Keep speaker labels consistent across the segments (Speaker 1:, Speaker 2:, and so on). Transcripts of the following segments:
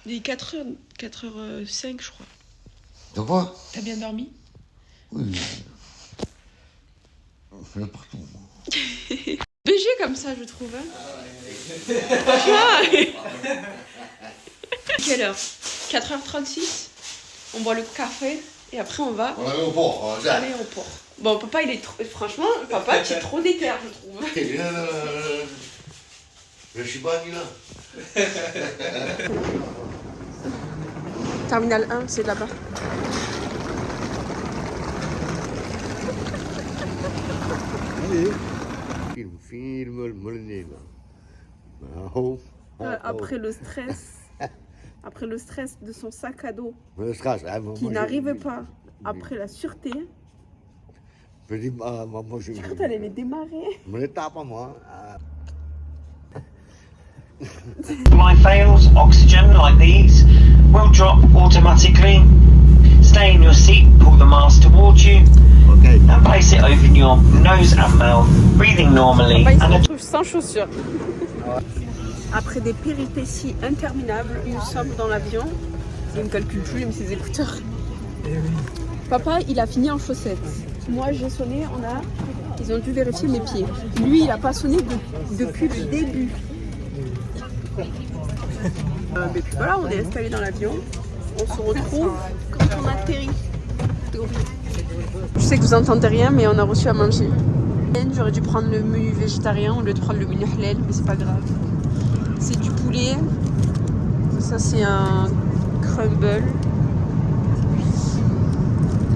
Speaker 1: Il est 4h05 je crois.
Speaker 2: De quoi?
Speaker 1: T'as bien dormi?
Speaker 2: Oui. Je vais partout.
Speaker 1: BG comme ça je trouve. Franchement. Quelle heure? 4h36. On boit le café et après on va
Speaker 2: à l'aéroport.
Speaker 1: à l'aéroport. Bon papa il est trop... Franchement papa tu es trop déter je trouve.
Speaker 2: Je suis pas là.
Speaker 1: Terminal 1 c'est là-bas.
Speaker 2: Film le mollet
Speaker 1: Après le stress. Après le stress de son sac à dos qui
Speaker 2: qui
Speaker 1: n'arrivait pas, après la sûreté,
Speaker 2: je dis, moi, je
Speaker 1: quand elle allait démarrer.
Speaker 2: Mon état, pas moi.
Speaker 3: My fails, oxygen like these will drop automatically. Stay in your seat, pull the mask towards you,
Speaker 2: Okay.
Speaker 3: and place it over your nose and mouth, breathing normally.
Speaker 1: Papa, il se
Speaker 3: And
Speaker 1: retrouve sans chaussures. Après des péripéties interminables, nous sommes dans l'avion. Il me calcule plus, il met ses écouteurs. Papa, il a fini en chaussettes. Moi, j'ai sonné, ils ont dû vérifier mes pieds. Lui, il a pas sonné depuis le début. Mais puis voilà, on est installé dans l'avion. On se retrouve quand on atterrit. Je sais que vous entendez rien, mais on a reçu à manger. J'aurais dû prendre le menu végétarien au lieu de prendre le menu halal, mais c'est pas grave. C'est du poulet. Ça, c'est un crumble.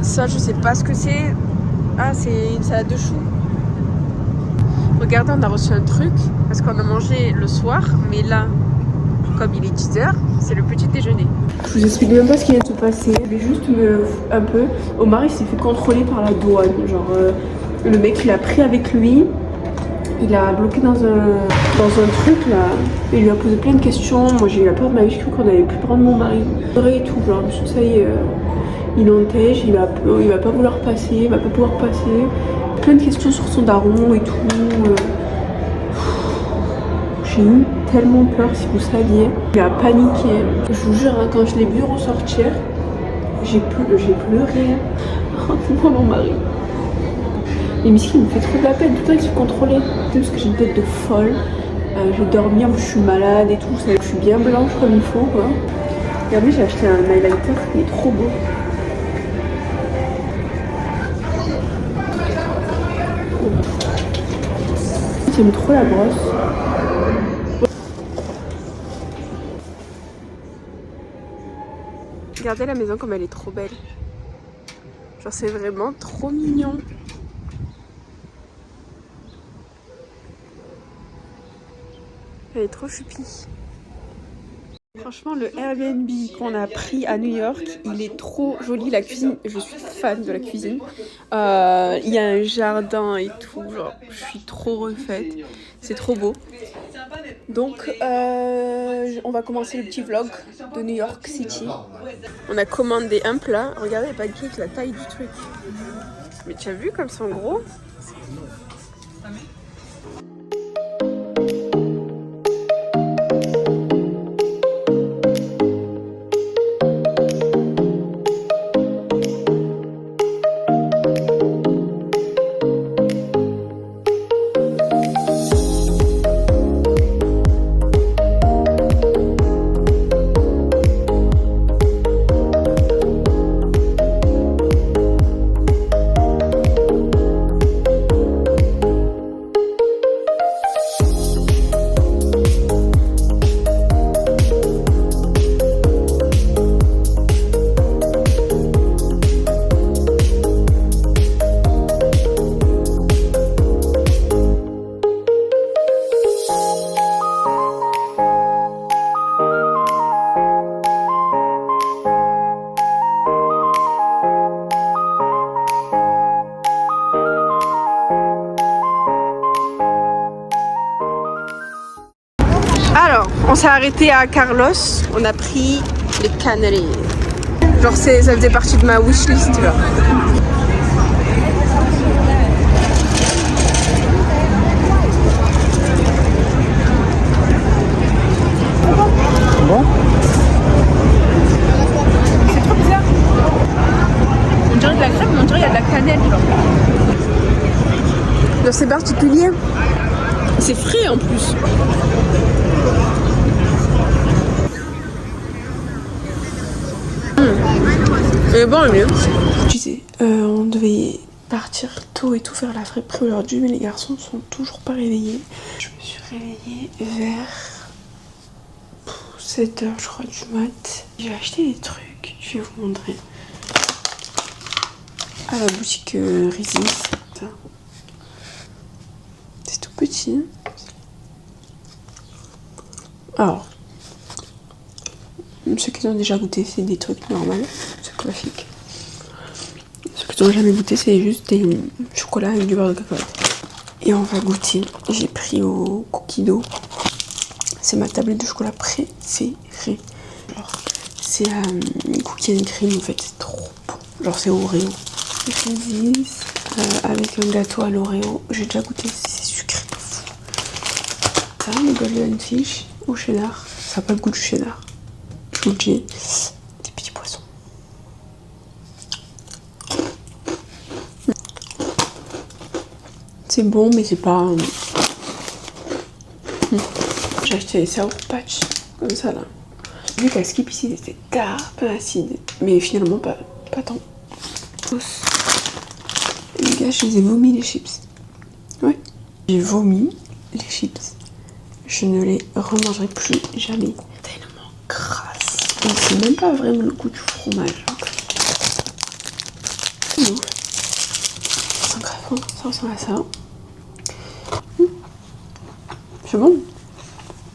Speaker 1: Ça, je sais pas ce que c'est. Ah, c'est une salade de choux. Regardez, on a reçu un truc parce qu'on a mangé le soir, mais là, comme il est 10h, c'est le petit déjeuner. Je vous explique même pas ce qui vient de se passer. Je vais juste un peu. Omar, il s'est fait contrôler par la douane. Genre, le mec, il a pris avec lui. Il a bloqué dans un truc là. Il lui a posé plein de questions. Moi, j'ai eu la peur de ma vie. Je crois qu'on avait pu prendre mon mari. Et tout, genre, ça y est, il entège, il va pas vouloir passer, il va pas pouvoir passer. Plein de questions sur son daron et tout. J'ai eu tellement peur, si vous saviez. Il a paniqué. Je vous jure, hein, quand je l'ai vu ressortir, j'ai pleuré. Moi, mon mari. Et Miskin, il me fait trop de la peine. Tout le temps, il se fait contrôler. Parce que j'ai une tête de folle. Je vais dormir, je suis malade et tout. Je suis bien blanche comme il faut, quoi. Regardez, j'ai acheté un highlighter qui est trop beau. J'aime trop la brosse. Regardez la maison comme elle est trop belle. Genre c'est vraiment trop mignon. Elle est trop choupie. Franchement, le Airbnb qu'on a pris à New York, il est trop joli. La cuisine, je suis fan de la cuisine. Il y a un jardin et tout. Genre, je suis trop refaite. C'est trop beau. Donc, on va commencer le petit vlog de New York City. On a commandé un plat. Regardez les pancakes, la taille du truc. Mais tu as vu comme ils sont gros? Alors, on s'est arrêté à Carlos, on a pris les Canaries. Genre ça faisait partie de ma wishlist, tu vois. Julien. C'est frais en plus. Et bon, mieux. Tu sais, on devait partir tôt et tout faire la vraie pré aujourd'hui, mais les garçons sont toujours pas réveillés. Je me suis réveillée vers 7h je crois du mat. J'ai acheté des trucs, je vais vous montrer. À la boutique Rizis. C'est tout petit. Alors, ceux qui ont déjà goûté, c'est des trucs normaux, c'est classique. Ceux qui n'ont jamais goûté, c'est juste des chocolats avec du beurre de cacahuète. Et on va goûter. J'ai pris au cookie dough. C'est ma tablette de chocolat préférée. C'est cookie and cream en fait, c'est trop bon. Genre c'est Oreo. Rizis avec un gâteau à l'Oreo. J'ai déjà goûté, c'est sucré de fou. Ça, le golden fish au cheddar. Ça n'a pas le goût du cheddar. Je vous le dis. Des petits poissons. C'est bon, mais c'est pas... J'ai acheté les Sour Patch, comme ça là. Vu qu'à Skip ici, c'était un peu acide. Mais finalement, pas tant. Les gars, je les ai vomi les chips. Ouais. J'ai vomi les chips. Je ne les remangerai plus jamais. Tellement crasse. Et c'est même pas vraiment le goût du fromage. C'est ouf. C'est grave, ça ressemble à ça. C'est bon.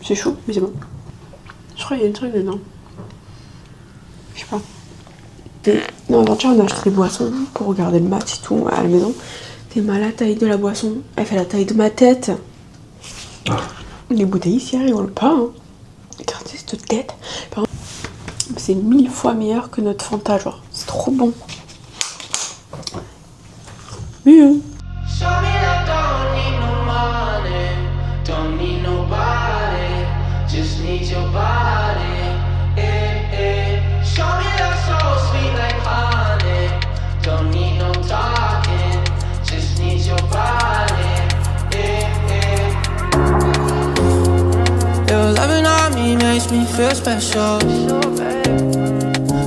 Speaker 1: C'est chaud, mais c'est bon. Je crois qu'il y a un truc dedans. Je sais pas. Non, avant-hier, on a acheté des boissons pour regarder le match et tout à la maison. T'es mal la taille de la boisson. Elle fait la taille de ma tête. Les bouteilles ici, elles rigolent pas. Hein. Regardez cette tête. C'est 1000 fois meilleur que notre Fanta, genre. C'est trop bon. Mieux.
Speaker 4: Me feel special.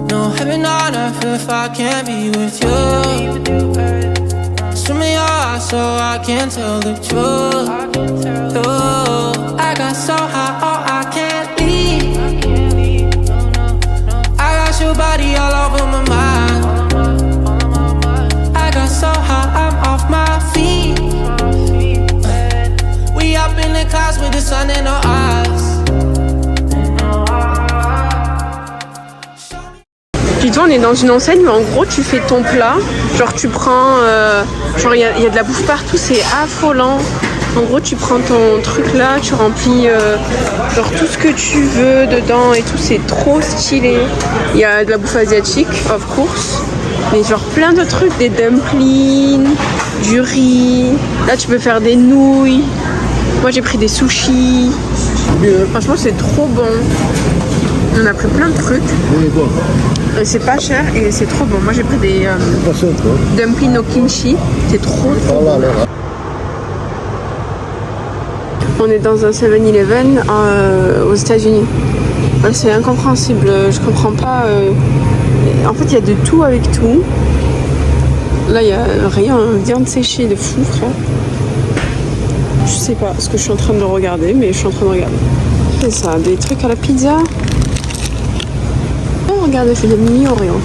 Speaker 4: No heaven on earth if I can't be with you. Swim in your eyes so I can tell the truth. Oh, I got so high, oh I can't leave. I got your body all over my mind. I got so high, I'm off my feet. We up in the clouds with the sun in our eyes.
Speaker 1: Dis-toi, on est dans une enseigne où en gros tu fais ton plat, genre tu prends, genre il y a de la bouffe partout, c'est affolant. En gros tu prends ton truc là, tu remplis genre tout ce que tu veux dedans et tout, c'est trop stylé. Il y a de la bouffe asiatique, of course, mais genre plein de trucs, des dumplings, du riz, là tu peux faire des nouilles. Moi j'ai pris des sushis, franchement c'est trop bon. On a pris plein de trucs. Et c'est pas cher et c'est trop bon. Moi j'ai pris des dumplings au kimchi. C'est trop bon. On est dans un 7-Eleven aux États-Unis. C'est incompréhensible. Je comprends pas. En fait, il y a de tout avec tout. Là, il y a rien. Viande séchée de fou, frère. Je sais pas ce que je suis en train de regarder, mais je suis en train de regarder. C'est ça, des trucs à la pizza. Oh, regarde, elle fait des mini Oreo.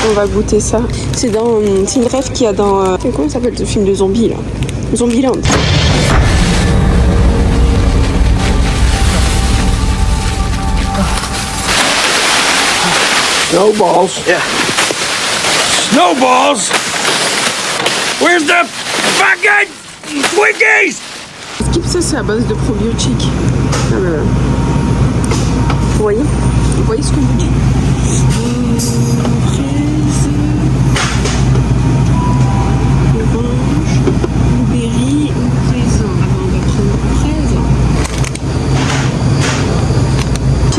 Speaker 1: On va goûter ça. C'est une rêve qu'il y a dans... comment ça s'appelle ce film de zombies là? Zombieland.
Speaker 5: Snowballs. Yeah. Snowballs? Where's the fucking Twinkies?
Speaker 1: Skip, ça c'est à base de probiotiques. Ah, là, là. Vous voyez ce que je vous dis? Fraise, orange, blueberry ou raisin. Alors on va prendre fraise.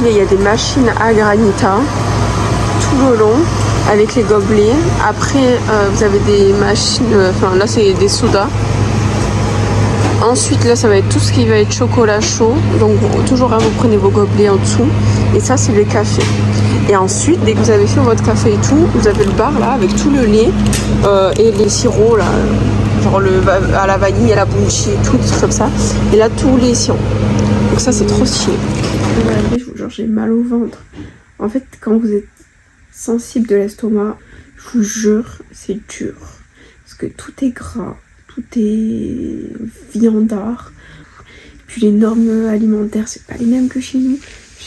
Speaker 1: Il y a des machines à granita tout le long. avec les gobelets. Après, vous avez des machines, enfin là c'est des sodas. Ensuite, là ça va être tout ce qui va être chocolat chaud. Donc toujours vous prenez vos gobelets en dessous. Et ça c'est le café. Et ensuite, dès que vous avez fait votre café et tout, vous avez le bar là avec tout le lait et les sirops là. Genre à la vanille, à la bunchi et tout, des trucs comme ça. Et là, tous les sirops. Donc ça, c'est trop stylé. Regardez, je vous jure, j'ai mal au ventre. En fait, quand vous êtes sensible de l'estomac, je vous jure, c'est dur. Parce que tout est gras, tout est viandard. Puis les normes alimentaires, c'est pas les mêmes que chez nous.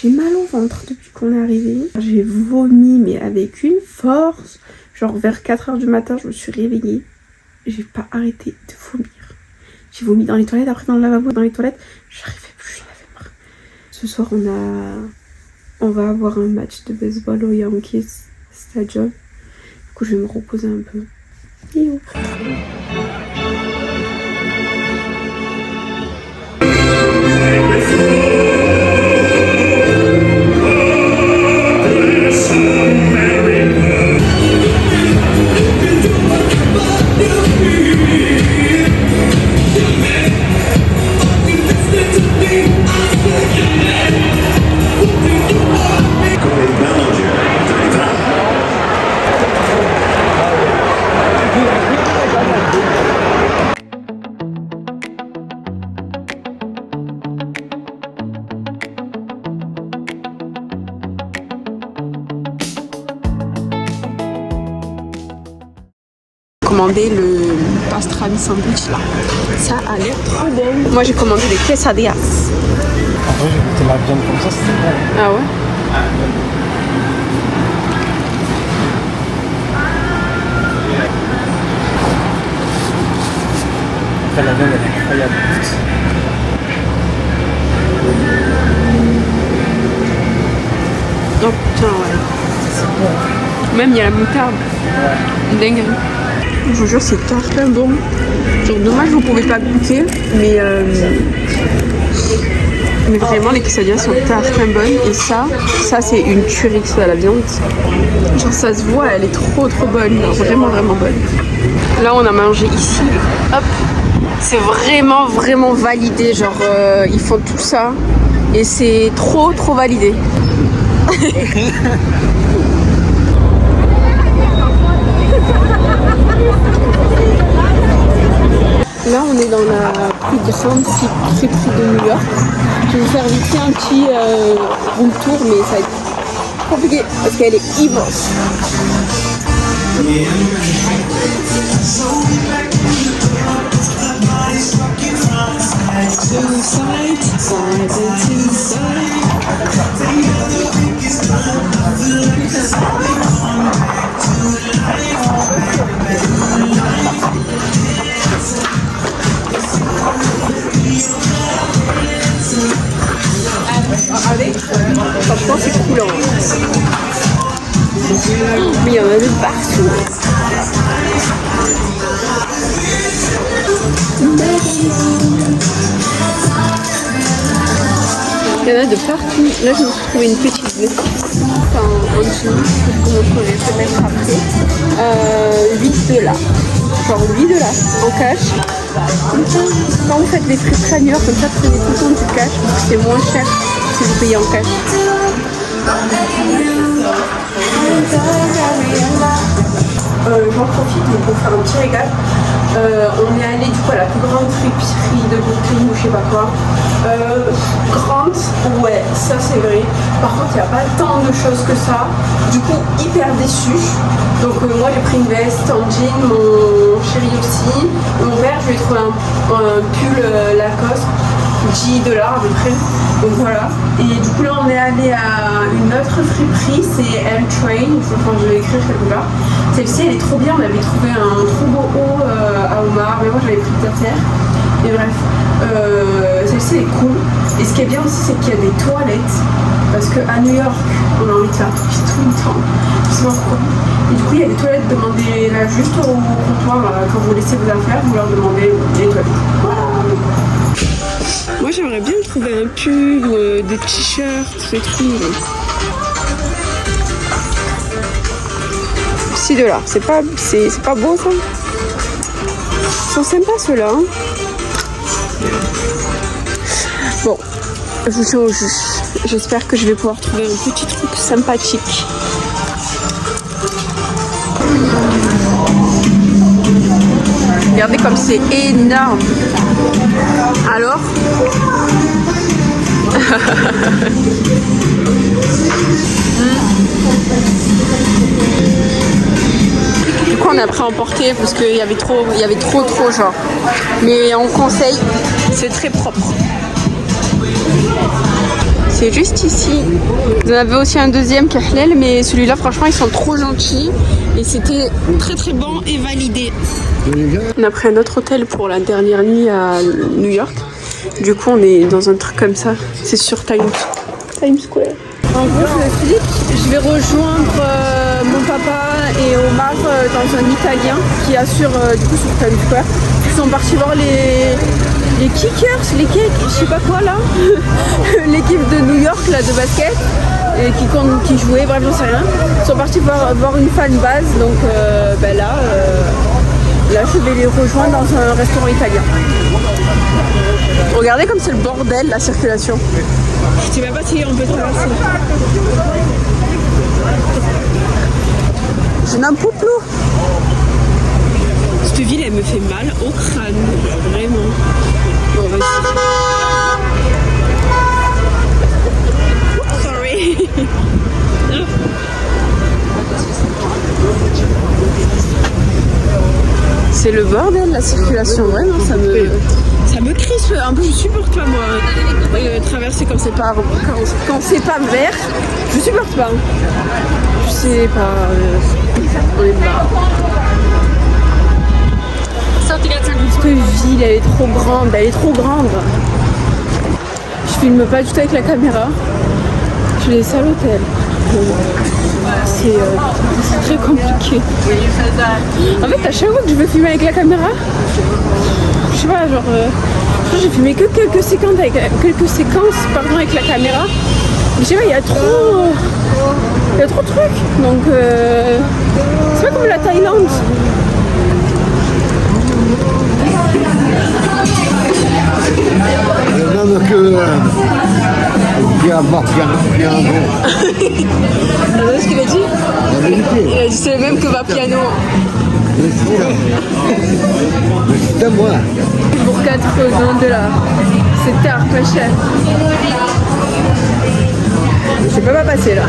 Speaker 1: J'ai mal au ventre depuis qu'on est arrivé. J'ai vomi, mais avec une force. Genre vers 4h du matin, je me suis réveillée. J'ai pas arrêté de vomir. J'ai vomi dans les toilettes, après dans le lavabo, dans les toilettes. J'arrivais plus, j'en avais marre. Ce soir, on va avoir un match de baseball au Yankees Stadium. Du coup, je vais me reposer un peu. Yo. Commandé le pastrami sandwich là. Ça a l'air trop bon. Moi j'ai commandé des quesadillas.
Speaker 6: Après j'ai goûté la viande comme ça, c'était bon.
Speaker 1: Ah ouais?
Speaker 6: Après la viande elle est incroyable.
Speaker 1: Oh putain ouais.
Speaker 6: C'est bon.
Speaker 1: Même il y a la moutarde.
Speaker 6: Ouais.
Speaker 1: Dingue. Je vous jure, c'est tellement bon. Genre, dommage, vous pouvez pas goûter, mais vraiment, les quesadillas sont tellement bonnes. Et ça c'est une tuerie que ça, la viande. Genre, ça se voit, elle est trop bonne. Genre, vraiment bonne. Là, on a mangé ici. Hop. C'est vraiment validé. Genre, ils font tout ça. Et c'est trop validé. Là, on est dans la plus grande friperie de New York. Je vais vous faire vite fait un petit room tour, mais ça va être compliqué parce qu'elle est immense. Franchement, c'est cool. Mais il y en a de partout. Il y en a de partout. Là, je me suis trouvé une petite veste en jean que je vous montrerai peut-être après. 8 $. Genre 8 $ en cash. Quand vous faites des frais traîneurs comme ça, prenez tout le temps du cash parce que c'est moins cher si vous payez en cash. J'en profite pour faire un petit régal. On est allé du coup à la plus grande friperie de Brooklyn ou je sais pas quoi. Grande, ouais, ça c'est vrai. Par contre, il n'y a pas tant de choses que ça. Du coup, hyper déçue. Donc moi j'ai pris une veste en jean, mon chéri aussi. Mon père, je lui ai trouvé un pull Lacoste, 10 $ à peu près. Donc voilà. Et du coup là on est allé à une autre friperie, c'est L-Train. Enfin, je vais écrire quelque part. Celle-ci elle est trop bien, on avait trouvé un trop beau haut à Omar, mais moi j'avais pris de terre. Et bref, celle-ci elle est cool. Et ce qui est bien aussi c'est qu'il y a des toilettes. Parce qu'à New York, on a envie de faire tout le temps. Je sais pas pourquoi. Et du coup il y a des toilettes, demandez là juste au comptoir quand vous laissez vos affaires, vous leur demandez les toilettes. Voilà. Moi j'aimerais bien trouver un pull ou des t-shirts, des trucs. Ces deux-là. C'est pas beau ça? Ils sont sympas ceux-là. Hein. Bon, je vous tiens au jus. J'espère que je vais pouvoir trouver un petit truc sympathique. Regardez comme c'est énorme. Alors Du coup on a pris à emporter parce qu'il y avait trop genre. Mais on conseille, c'est très propre. C'est juste ici. Vous en avez aussi un deuxième qui est halal, mais celui-là franchement ils sont trop gentils et c'était très très bon et validé. On a pris un autre hôtel pour la dernière nuit à New York. Du coup on est dans un truc comme ça. C'est sur Times Square. En gros je me suis dit je vais rejoindre mon papa et Omar dans un Italien qui assure du coup sur Times Square. Ils sont partis voir les kickers, les cakes, je sais pas quoi là. L'équipe de New York là de basket et qui jouait, bref j'en sais rien. Ils sont partis voir une fan base donc là je vais les rejoindre dans un restaurant italien. Regardez comme c'est le bordel la circulation. Je sais même pas si on peut traverser. Je n'en peux plus. Cette ville elle me fait mal au crâne, vraiment. Bon vas-y. Sorry. C'est le bordel la circulation, vraiment ça me crispe un peu, je supporte pas moi traverser quand c'est pas vert, je supporte pas. Je sais pas, on est bas. Cette ville elle est trop grande, Je filme pas du tout avec la caméra, je laisse à l'hôtel. C'est très compliqué. En fait, à chaque fois que je veux filmer avec la caméra, je sais pas, genre, j'ai filmé que quelques séquences avec la caméra. Mais je sais pas, il y a trop de trucs. Donc, c'est pas comme la Thaïlande.
Speaker 2: Même que bien bon.
Speaker 1: C'est ce qu'il a dit?
Speaker 2: La vérité.
Speaker 1: Il a dit c'est le même que Vapiano.
Speaker 2: C'est moi.
Speaker 1: Pour 4 $, c'est tard, pas cher. Je peux pas passer là.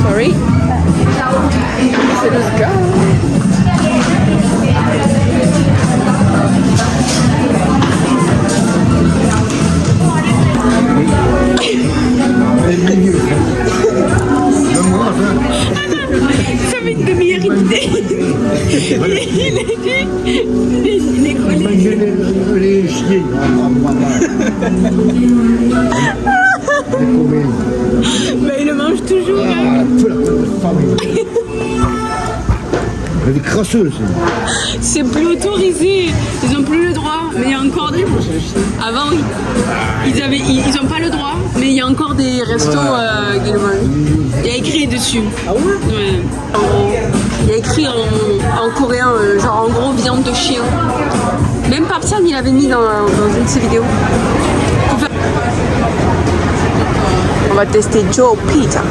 Speaker 1: Sorry. C'est le cas. Ça fait une demi-heure idée. Il est collé. Bah, il le mange toujours.
Speaker 2: Elle est crasseuse.
Speaker 1: C'est plus autorisé. Ils ont plus le droit. Mais il y a encore des... Avant, oui. Ils ont pas le droit. Mais il y a encore des restos qui le mangent. Il y a écrit dessus. Ah ouais? Il y a écrit en coréen, genre en gros viande de chien. Même Papsan, il avait mis dans une de ses vidéos. On va tester Joe Pizza.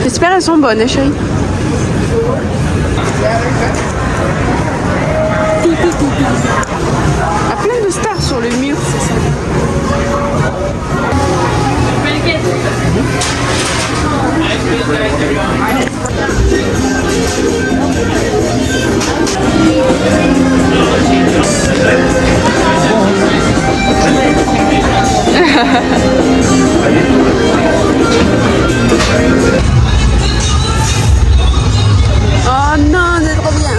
Speaker 1: J'espère qu'elles sont bonnes, hein, chérie. Il y a plein de stars sur le mur, c'est ça. Oh non, c'est trop bien.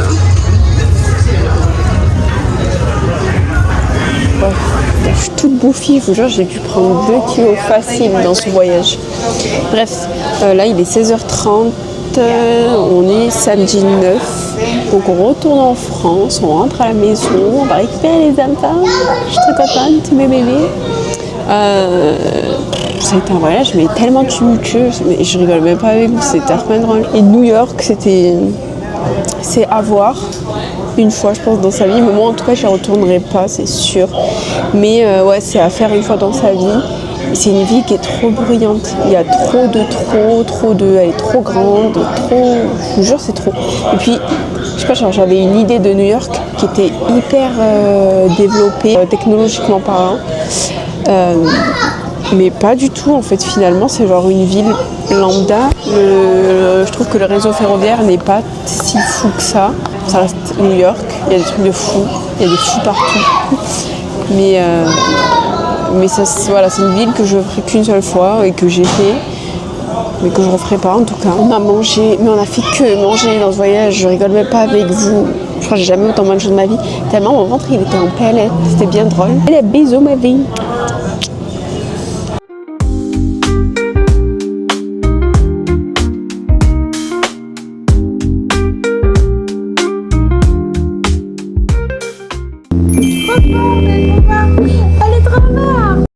Speaker 1: Je suis toute bouffie, je vous jure, j'ai dû prendre 2 kilos facile dans ce voyage. Bref, là il est 16h30, on est samedi 9, donc on retourne en France, on rentre à la maison, on va récupérer les enfants, je suis très contente, mes bébés. ça a été un voyage mais tellement tumultueux, mais je rigole même pas avec vous, c'était archi drôle. Et New York, c'est à voir une fois je pense dans sa vie, mais moi en tout cas je ne retournerai pas, c'est sûr. Mais ouais, c'est à faire une fois dans sa vie. C'est une ville qui est trop bruyante, il y a trop de, elle est trop grande, je vous jure c'est trop. Et puis, je sais pas, genre, j'avais une idée de New York qui était hyper développée, technologiquement parlant. Mais pas du tout en fait, finalement c'est genre une ville lambda. Je trouve que le réseau ferroviaire n'est pas si fou que ça. Ça reste New York, il y a des trucs de fous, il y a des fous partout. Mais ça, voilà, c'est une ville que je ne ferai qu'une seule fois et que j'ai fait, mais que je ne referai pas en tout cas. On a mangé, mais on a fait que manger dans ce voyage, je rigole même pas avec vous. Je crois que j'ai jamais autant mangé de ma vie, tellement mon ventre il était en palette, c'était bien drôle. Et les bisous ma vie.